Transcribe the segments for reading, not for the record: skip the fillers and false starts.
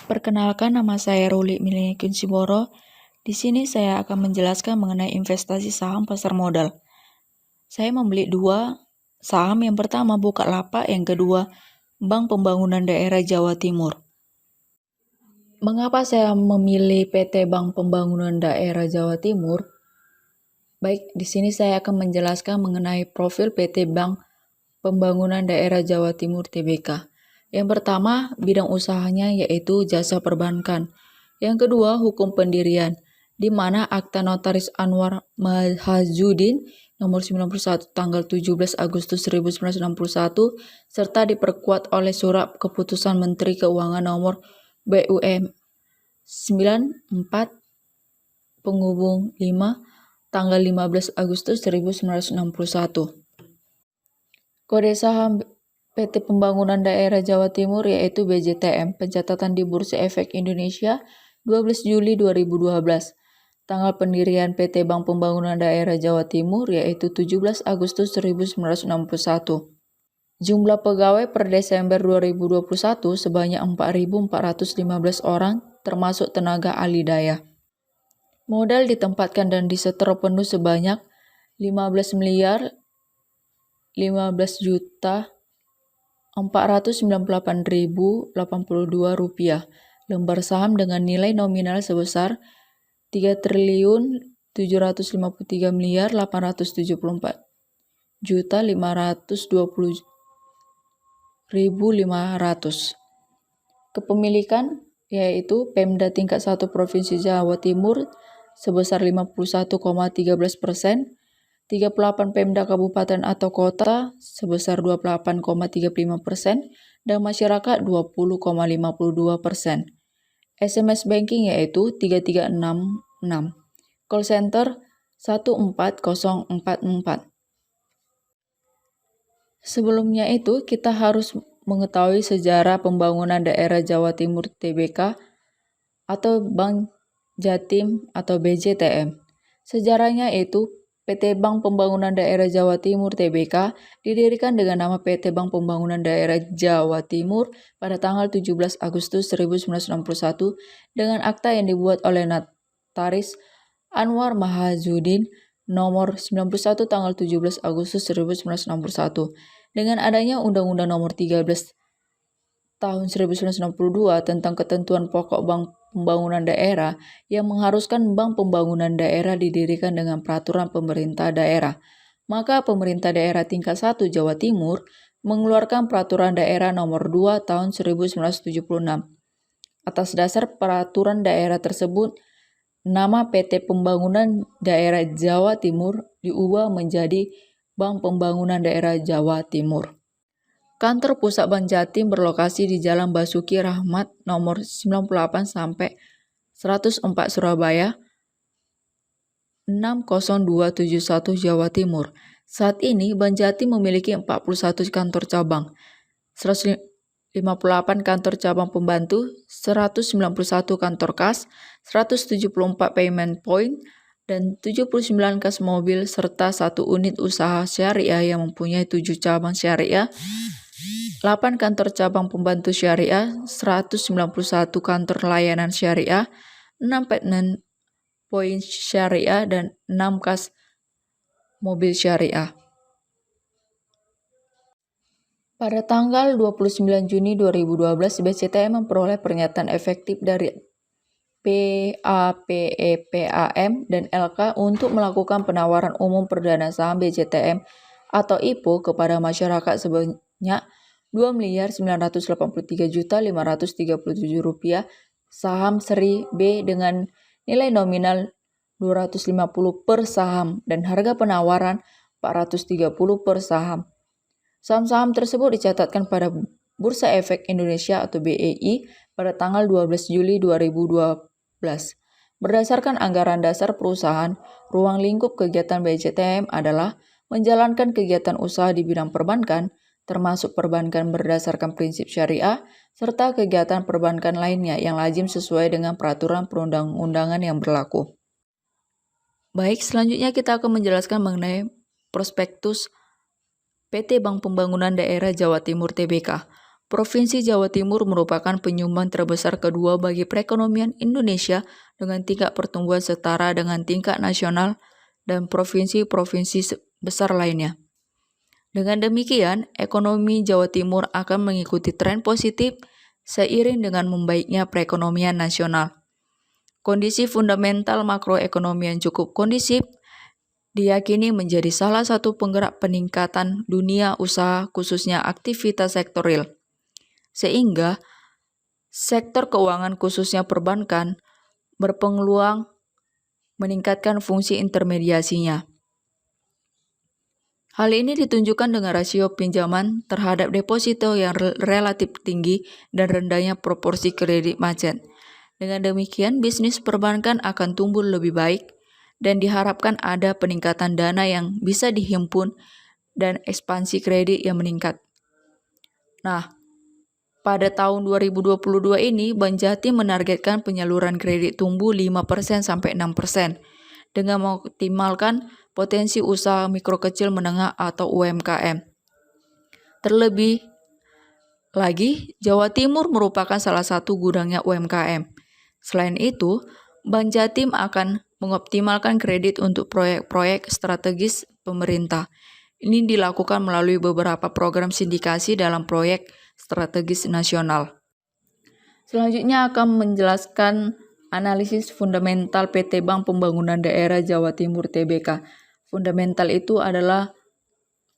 Perkenalkan, nama saya Ruli Mileni Kunsiboro. Di sini saya akan menjelaskan mengenai investasi saham pasar modal. Saya membeli dua saham, yang pertama Bukalapak, yang kedua Bank Pembangunan Daerah Jawa Timur. Mengapa saya memilih PT Bank Pembangunan Daerah Jawa Timur? Baik, di sini saya akan menjelaskan mengenai profil PT Bank Pembangunan Daerah Jawa Timur (TBK). Yang pertama, bidang usahanya yaitu jasa perbankan. Yang kedua, hukum pendirian, di mana Akta Notaris Anwar Mahazudin nomor 91 tanggal 17 Agustus 1961 serta diperkuat oleh Surat Keputusan Menteri Keuangan nomor BUM 94 penghubung 5 tanggal 15 Agustus 1961. Kode saham PT Pembangunan Daerah Jawa Timur yaitu BJTM, pencatatan di Bursa Efek Indonesia 12 Juli 2012. Tanggal pendirian PT Bank Pembangunan Daerah Jawa Timur yaitu 17 Agustus 1961. Jumlah pegawai per Desember 2021 sebanyak 4.415 orang, termasuk tenaga ahli daya. Modal ditempatkan dan disetor penuh sebanyak 15.498.082 rupiah. Lembar saham dengan nilai nominal sebesar 3.753.520.500. Kepemilikan yaitu Pemda tingkat 1 Provinsi Jawa Timur sebesar 51,13%, 38 Pemda Kabupaten atau Kota sebesar 28,35%, dan masyarakat 20,52%. SMS banking yaitu 3366. Call center 14044. Sebelumnya itu kita harus mengetahui sejarah pembangunan daerah Jawa Timur TBK atau Bank Jatim atau BJTM. Sejarahnya itu PT Bank Pembangunan Daerah Jawa Timur TBK didirikan dengan nama PT Bank Pembangunan Daerah Jawa Timur pada tanggal 17 Agustus 1961 dengan akta yang dibuat oleh Notaris Anwar Mahazudin nomor 91 tanggal 17 Agustus 1961. Dengan adanya Undang-Undang nomor 13 tahun 1962 tentang ketentuan pokok Bank Pembangunan Daerah yang mengharuskan Bank Pembangunan Daerah didirikan dengan peraturan pemerintah daerah. Maka pemerintah daerah tingkat 1 Jawa Timur mengeluarkan peraturan daerah nomor 2 tahun 1976. Atas dasar peraturan daerah tersebut, nama PT Pembangunan Daerah Jawa Timur diubah menjadi Bank Pembangunan Daerah Jawa Timur. Kantor pusat Bank Jatim berlokasi di Jalan Basuki Rahmat nomor 98 sampai 104 Surabaya 60271 Jawa Timur. Saat ini Bank Jatim memiliki 41 kantor cabang, 158 kantor cabang pembantu, 191 kantor kas, 174 payment point, dan 79 kas mobil serta 1 unit usaha syariah yang mempunyai 7 cabang syariah, 8 kantor cabang pembantu syariah, 191 kantor layanan syariah, 6 payment point syariah, dan 6 kas mobil syariah. Pada tanggal 29 Juni 2012, BCTM memperoleh pernyataan efektif dari PAPEPAM dan LK untuk melakukan penawaran umum perdana saham BCTM atau IPO kepada masyarakat sebanyak Rp2.983.537 saham seri B dengan nilai nominal 250 per saham dan harga penawaran 430 per saham. Saham-saham tersebut dicatatkan pada Bursa Efek Indonesia atau BEI pada tanggal 12 Juli 2012. Berdasarkan anggaran dasar perusahaan, ruang lingkup kegiatan BCTM adalah menjalankan kegiatan usaha di bidang perbankan, termasuk perbankan berdasarkan prinsip syariah, serta kegiatan perbankan lainnya yang lazim sesuai dengan peraturan perundang-undangan yang berlaku. Baik, selanjutnya kita akan menjelaskan mengenai prospektus PT Bank Pembangunan Daerah Jawa Timur TBK. Provinsi Jawa Timur merupakan penyumbang terbesar kedua bagi perekonomian Indonesia dengan tingkat pertumbuhan setara dengan tingkat nasional dan provinsi-provinsi besar lainnya. Dengan demikian, ekonomi Jawa Timur akan mengikuti tren positif seiring dengan membaiknya perekonomian nasional. Kondisi fundamental makroekonomi yang cukup kondisif diyakini menjadi salah satu penggerak peningkatan dunia usaha khususnya aktivitas sektor real. Sehingga sektor keuangan khususnya perbankan berpeluang meningkatkan fungsi intermediasinya. Hal ini ditunjukkan dengan rasio pinjaman terhadap deposito yang relatif tinggi dan rendahnya proporsi kredit macet. Dengan demikian, bisnis perbankan akan tumbuh lebih baik dan diharapkan ada peningkatan dana yang bisa dihimpun dan ekspansi kredit yang meningkat. Nah, pada tahun 2022 ini, Bank Jatim menargetkan penyaluran kredit tumbuh 5% sampai 6% dengan mengoptimalkan potensi usaha mikro kecil menengah atau UMKM. Terlebih lagi, Jawa Timur merupakan salah satu gudangnya UMKM. Selain itu, Bank Jatim akan mengoptimalkan kredit untuk proyek-proyek strategis pemerintah. Ini dilakukan melalui beberapa program sindikasi dalam proyek strategis nasional. Selanjutnya akan menjelaskan analisis fundamental PT Bank Pembangunan Daerah Jawa Timur TBK. Fundamental itu adalah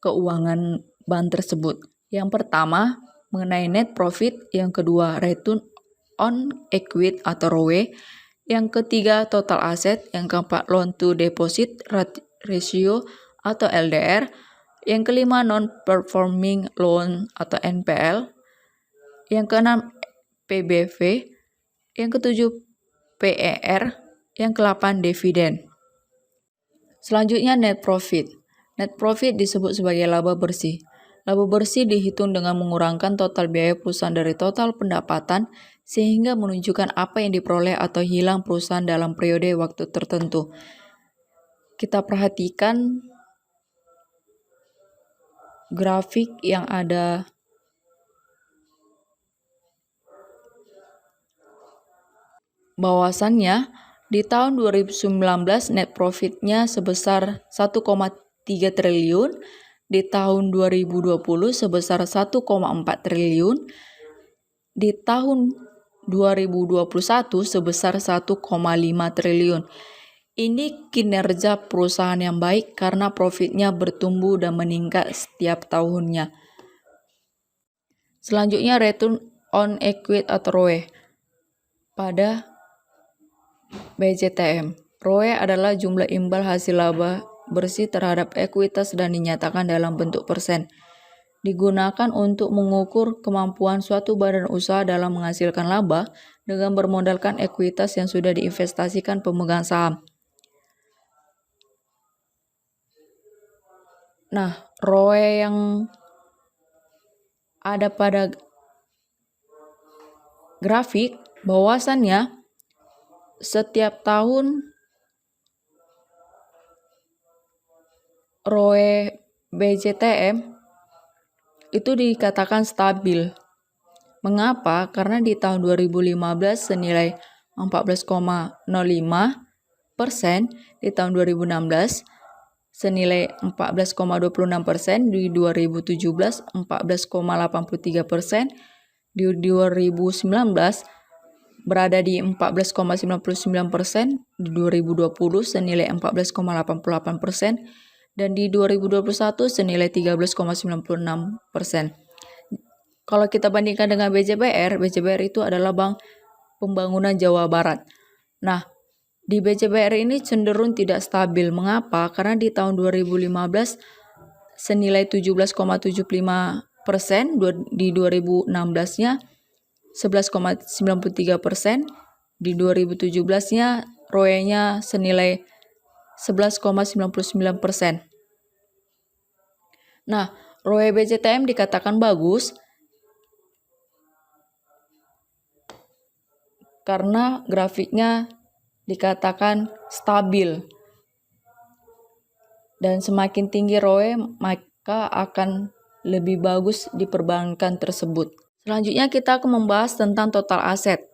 keuangan bank tersebut. Yang pertama, mengenai net profit. Yang kedua, return on equity atau ROE. Yang ketiga, total asset. Yang keempat, loan to deposit ratio atau LDR. Yang kelima, non-performing loan atau NPL. Yang keenam, PBV. Yang ketujuh, PER. Yang ke-8, dividen. Selanjutnya net profit. Net profit disebut sebagai laba bersih. Laba bersih dihitung dengan mengurangkan total biaya perusahaan dari total pendapatan sehingga menunjukkan apa yang diperoleh atau hilang perusahaan dalam periode waktu tertentu. Kita perhatikan grafik yang ada bahwasannya di tahun 2019 net profitnya sebesar 1,3 triliun, di tahun 2020 sebesar 1,4 triliun, di tahun 2021 sebesar 1,5 triliun. Ini kinerja perusahaan yang baik karena profitnya bertumbuh dan meningkat setiap tahunnya. Selanjutnya return on equity atau ROE pada BJTM. ROE adalah jumlah imbal hasil laba bersih terhadap ekuitas dan dinyatakan dalam bentuk persen. Digunakan untuk mengukur kemampuan suatu badan usaha dalam menghasilkan laba dengan bermodalkan ekuitas yang sudah diinvestasikan pemegang saham. Nah, ROE yang ada pada grafik bahwasannya setiap tahun ROE BJTM itu dikatakan stabil. Mengapa? Karena di tahun 2015 senilai 14,05%, di tahun 2016 senilai 14,26%, di 2017 14,83%, di 2019 berada di 14,99%, di 2020 senilai 14,88%, dan di 2021 senilai 13,96%. Kalau kita bandingkan dengan BJBR itu adalah Bank Pembangunan Jawa Barat. Nah, di BJBR ini cenderung tidak stabil. Mengapa? Karena di tahun 2015 senilai 17,75%, di 2016-nya 11,93%, di 2017-nya ROE-nya senilai 11,99%. Nah, ROE BJTM dikatakan bagus karena grafiknya dikatakan stabil. Dan semakin tinggi ROE, maka akan lebih bagus di perbankan tersebut. Selanjutnya kita akan membahas tentang total aset.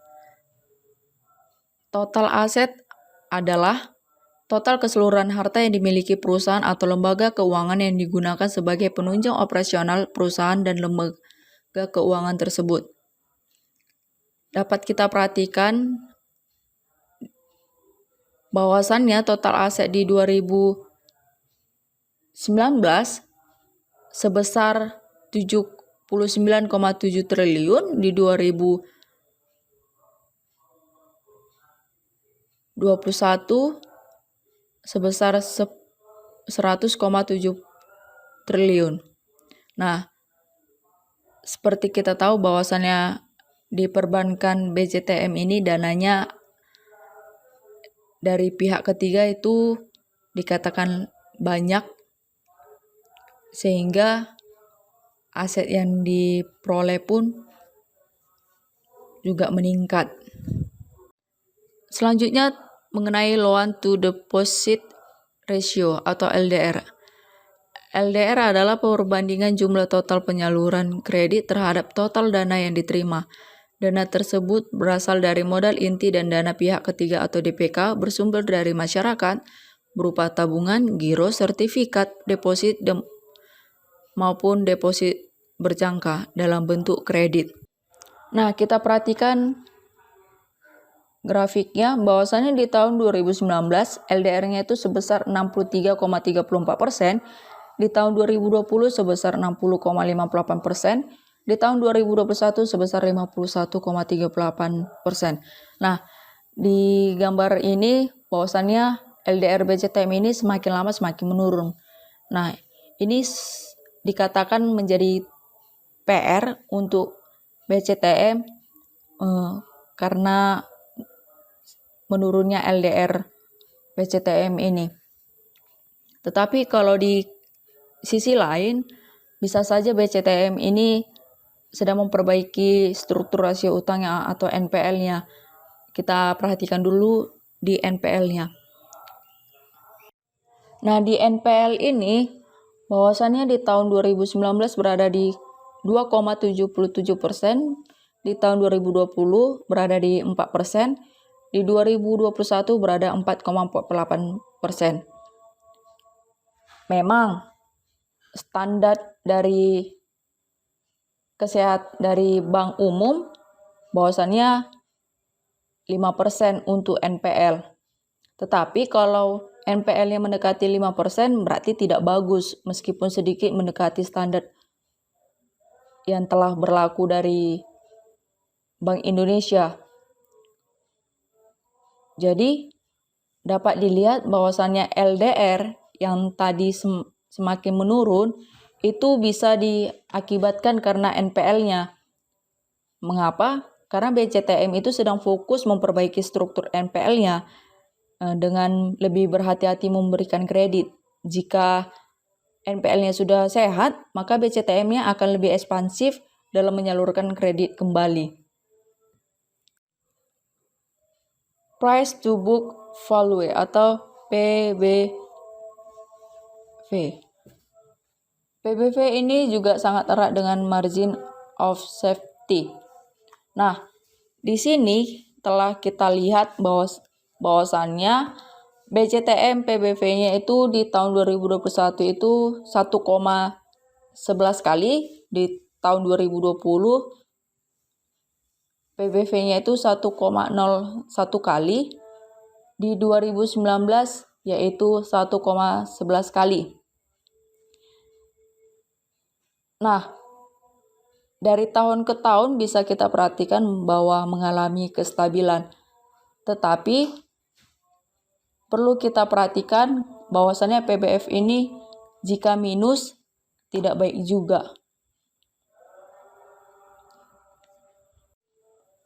Total aset adalah total keseluruhan harta yang dimiliki perusahaan atau lembaga keuangan yang digunakan sebagai penunjang operasional perusahaan dan lembaga keuangan tersebut. Dapat kita perhatikan bahwasannya total aset di 2019 sebesar 79,7 triliun, di 2021 sebesar 100,7 triliun. Nah, seperti kita tahu bahwasannya di perbankan BCTM ini dananya dari pihak ketiga itu dikatakan banyak, sehingga aset yang diperoleh pun juga meningkat. Selanjutnya mengenai loan to deposit ratio atau LDR. LDR adalah perbandingan jumlah total penyaluran kredit terhadap total dana yang diterima. Dana tersebut berasal dari modal inti dan dana pihak ketiga atau DPK, bersumber dari masyarakat berupa tabungan, giro, sertifikat, deposit, maupun deposit berjangka dalam bentuk kredit. Nah, kita perhatikan grafiknya bahwasannya di tahun 2019 LDR-nya itu sebesar 63,34%, di tahun 2020 sebesar 60,58%, di tahun 2021 sebesar 51,38%. Nah, di gambar ini bahwasannya LDR BCTM ini semakin lama semakin menurun. Nah, ini dikatakan menjadi PR untuk BCTM karena menurunnya LDR BCTM ini. Tetapi kalau di sisi lain, bisa saja BCTM ini sedang memperbaiki struktur rasio utangnya atau NPL-nya. Kita perhatikan dulu di NPL-nya. Nah, di NPL ini bahwasannya di tahun 2019 berada di 2,77%, di tahun 2020 berada di 4%, di 2021 berada 4,48%. Memang standar dari dari bank umum bahwasannya 5% untuk NPL. Tetapi kalau NPL-nya mendekati 5% berarti tidak bagus, meskipun sedikit mendekati standar yang telah berlaku dari Bank Indonesia. Jadi dapat dilihat bahwasannya LDR yang tadi semakin menurun itu bisa diakibatkan karena NPL-nya. Mengapa? Karena BCTM itu sedang fokus memperbaiki struktur NPL-nya dengan lebih berhati-hati memberikan kredit. Jika NPL-nya sudah sehat, maka BCTM-nya akan lebih ekspansif dalam menyalurkan kredit kembali. Price to book value atau PBV. PBV ini juga sangat erat dengan margin of safety. Nah, di sini telah kita lihat bahwasannya BCTM PBV-nya itu di tahun 2021 itu 1,11 kali, di tahun 2020 PBV-nya itu 1,01 kali, di 2019 yaitu 1,11 kali. Nah, dari tahun ke tahun bisa kita perhatikan bahwa mengalami kestabilan. Tetapi perlu kita perhatikan bahwasannya PBF ini jika minus tidak baik juga.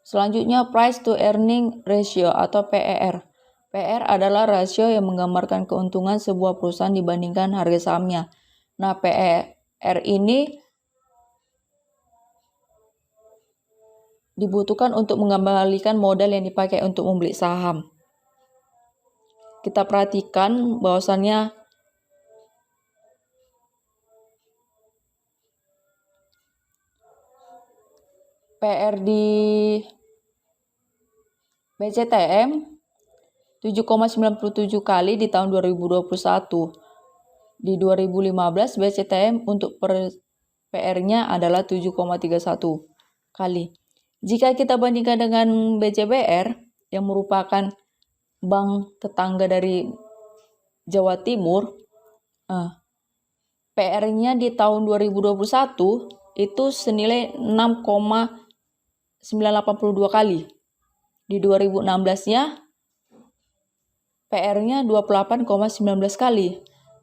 Selanjutnya price to earning ratio atau PER. PER adalah rasio yang menggambarkan keuntungan sebuah perusahaan dibandingkan harga sahamnya. Nah, PER ini dibutuhkan untuk mengembalikan modal yang dipakai untuk membeli saham. Kita perhatikan bahwasannya PR di BCTM 7,97 kali di tahun 2021. Di 2015 BCTM untuk PR-nya adalah 7,31 kali. Jika kita bandingkan dengan BCBR yang merupakan bank tetangga dari Jawa Timur, PR-nya di tahun 2021 itu senilai 6,982 kali. Di 2016-nya PR-nya 28,19 kali.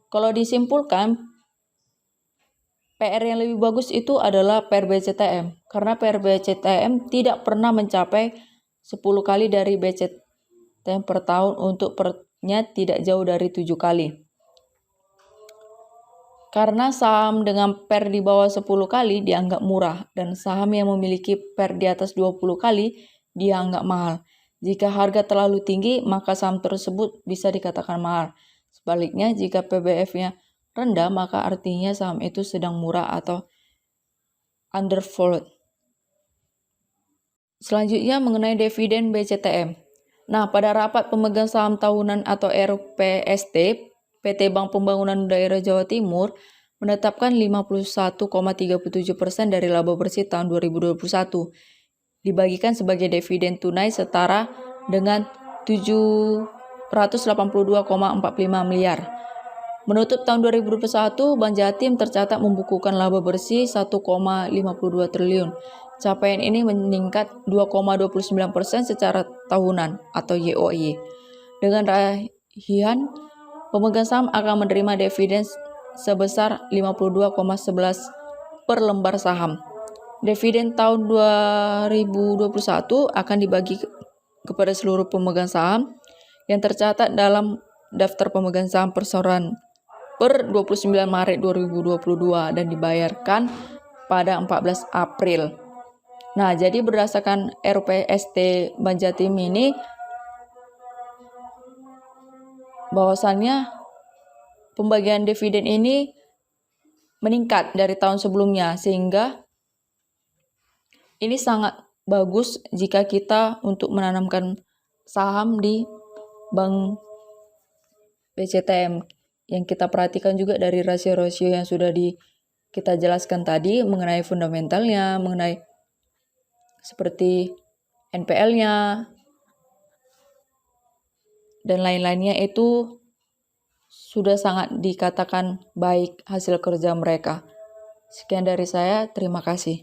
Kalau disimpulkan, PR yang lebih bagus itu adalah PR BCTM. Karena PR BCTM tidak pernah mencapai 10 kali dari BCTM per tahun, untuk pernya tidak jauh dari 7 kali. Karena saham dengan PR di bawah 10 kali dianggap murah, dan saham yang memiliki PR di atas 20 kali dianggap mahal. Jika harga terlalu tinggi, maka saham tersebut bisa dikatakan mahal. Sebaliknya, jika PBF-nya rendah, maka artinya saham itu sedang murah atau undervalued. Selanjutnya mengenai dividen BCTM. Nah, pada rapat pemegang saham tahunan atau RPST, PT Bank Pembangunan Daerah Jawa Timur menetapkan 51,37% dari laba bersih tahun 2021 dibagikan sebagai dividen tunai setara dengan 782,45 miliar. Menutup tahun 2021, Bank Jatim tercatat membukukan laba bersih 1,52 triliun. Capaian ini meningkat 2,29% secara tahunan atau YoY. Dengan raihan, pemegang saham akan menerima dividen sebesar 52,11 per lembar saham. Dividen tahun 2021 akan dibagi kepada seluruh pemegang saham yang tercatat dalam daftar pemegang saham perseroan per 29 Maret 2022 dan dibayarkan pada 14 April. Nah, jadi berdasarkan RPST Bank Jatim ini, bahwasannya pembagian dividen ini meningkat dari tahun sebelumnya, sehingga ini sangat bagus jika kita untuk menanamkan saham di Bank BCTM. Yang kita perhatikan juga dari rasio-rasio yang sudah kita jelaskan tadi mengenai fundamentalnya, mengenai seperti NPL-nya, dan lain-lainnya, itu sudah sangat dikatakan baik hasil kerja mereka. Sekian dari saya, terima kasih.